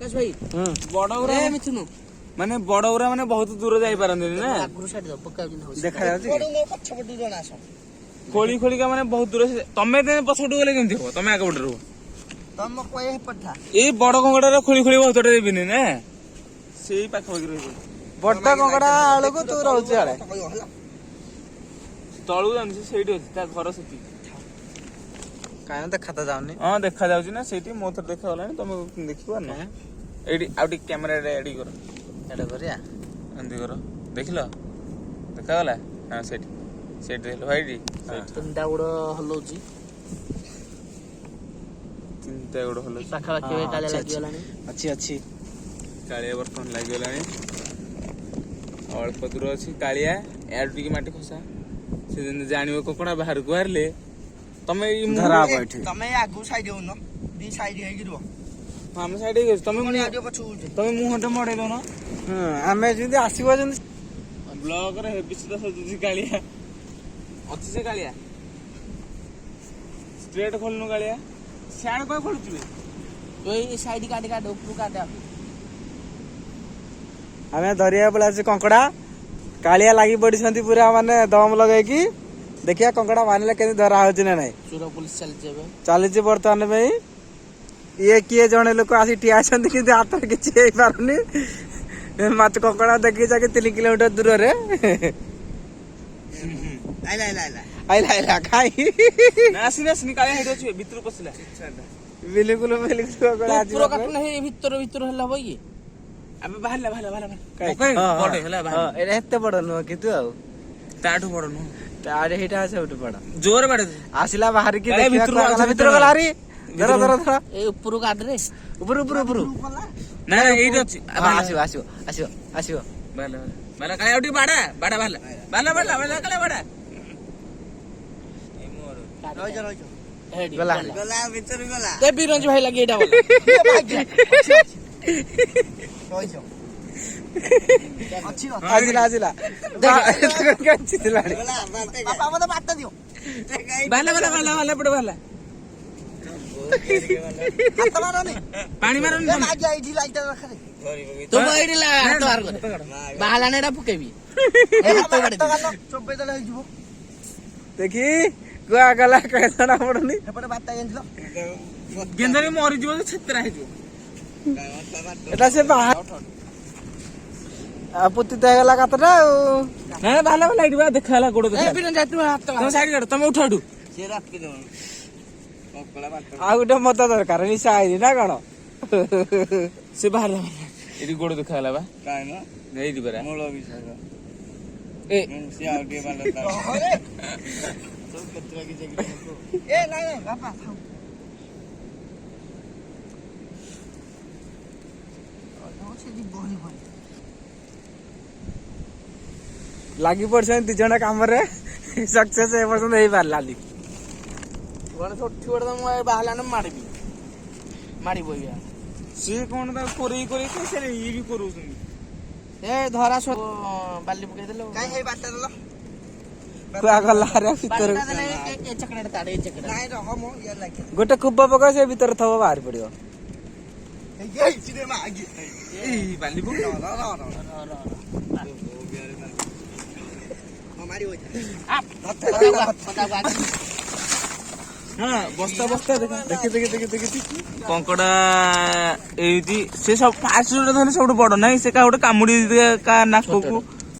प्रकाश भाई बड़ गुरा मिथुनु माने बड़ गुरा माने बहुत दूर जाई पारंदी ना आगुरु साइड पक्का देखा जाଉଛି पछ पटु जणा आसो खोली खोली का माने बहुत दूर से तमे ते पछटु गले केमथि हो तमे आगे पटु तम कोए पठा ए बड़ कंगड़ा रे खोली खोली बहुत देबिनी ना सेही पाख बगी रही बड़टा कंगड़ा आलो को तू रहउछ आले तळु जानि सेठी अछि ता घर सेठी काहे देखा जाउनी हां देखा जाउची ना सेठी मोथर देखा गलानी तमे देखिबा ना एडी आउटी कैमरा रे एडी कर एडा करिया अंदी कर देखिलो देखा गला हां सेठी सेठ देखलो भाईडी तीनटा गुड़ हलौची तीनटा गुड़ हलौची पाखा केबे काले लागि गलानी अछि अछि कालिया बर्तन लागि गलानी अल्प दूर अछि कालिया एड टिकी माटी खसा से दिन जानिबो कोकणा बाहर को हारले तमे धरा बैठे तमे आगु साइड हो न दी साइड हे गिरो हम साइड हे तमे मुनी आगे पछु तमे मुहटा मडे दो न हां हमें जिंदे आसीबो जिंदे ब्लॉग रे बिसिदा सजुजी कालिया अच्छी से कालिया स्ट्रेट खोलनु कालिया स्याण को खोलुचबे ओई साइड काट काट ऊपर काट हमें धरिया बोला से कंकड़ा कालिया लागी पड़ी छंती पूरा माने दम लगाई की देखिया कंकड़ा मानले केनी धरा होची ना नहीं सुरा पुलिस चल जे वर्तमान में ये किए जणे लोक आसी टिया छंती कि हाथ रे किछि हे पारुनी मत कंकड़ा देखि जाके 3 किलोमीटर दूर रे आइला खाई नासी काले हेड अछि भितर पसला बिल्कुल पूरा काटना हे भितर हल्ला होई अबे बाहरला बड़े हला हां एरे हेते बड़ न कि तू आ ताठू बड़ न तारे हेटा सबटू बड़ जोर बड़ आसिला बाहर की देखिया भितर गला रे धर ए ऊपर काट रे ऊपर ना एई अछि आसियो बाला काले उठी बाड़ा काले बाड़ा रोज गला भीतर गला ते बिरंज भाई लगे एटा वाला रोज अच्छी आजिला काची दिलाड़ी पापा मत बात दियो बाला पड़ बाला हाथ मारो नहीं पानी मारो नहीं आ गया इडी लाइट रखा दे तो इडी ला हाथ मार कर बाला नेडा फुकेबी चोबे दला हिजबो देखी गुआ गला कहना पड़नी एपटे बात गेंजलो गेंजरी मरि जीवो छतरा हिजबो एटा से बाहर पुति गला कातरा हां बाला लाइट बा देखाला गोड़ देखा ए बिन जातु हाथ तुम साइड कर तुम उठाडू से रात के दो पकड़ा बात आ गुटे मत दरकार निशा आइली ना कोन से बाहर एडी गोड़ देखाला बा काहे ना नै दिबरा मोळ विषय ए से आगे बाला अरे सब कतरा की जगह ए नहीं बापा थाओ लागी पड़छन दी जणा काम रे सक्सेस ए पर्सन नहीं पारला ली कोन छोटी बड़ म बाहला न मारी बोइया सी कोन दा कोरी कैसे रे ई भी करू सुन ए धरा सो बाली पके देलो काई हे बाटा देलो कुआ गला रे भीतर ए चकड़ा ताडे चकड़ा नहीं रह मो ये लागे गोटे कुब्बा पका से भीतर थव बाहर पड़ियो ए सीधे मा आगे ए बाली पके हमारी हो आप हां बस्ता देखि कंकड़ा एदी से सब फास्ट धले सब बड़ नहीं से का गोटे कामुडी का नाक को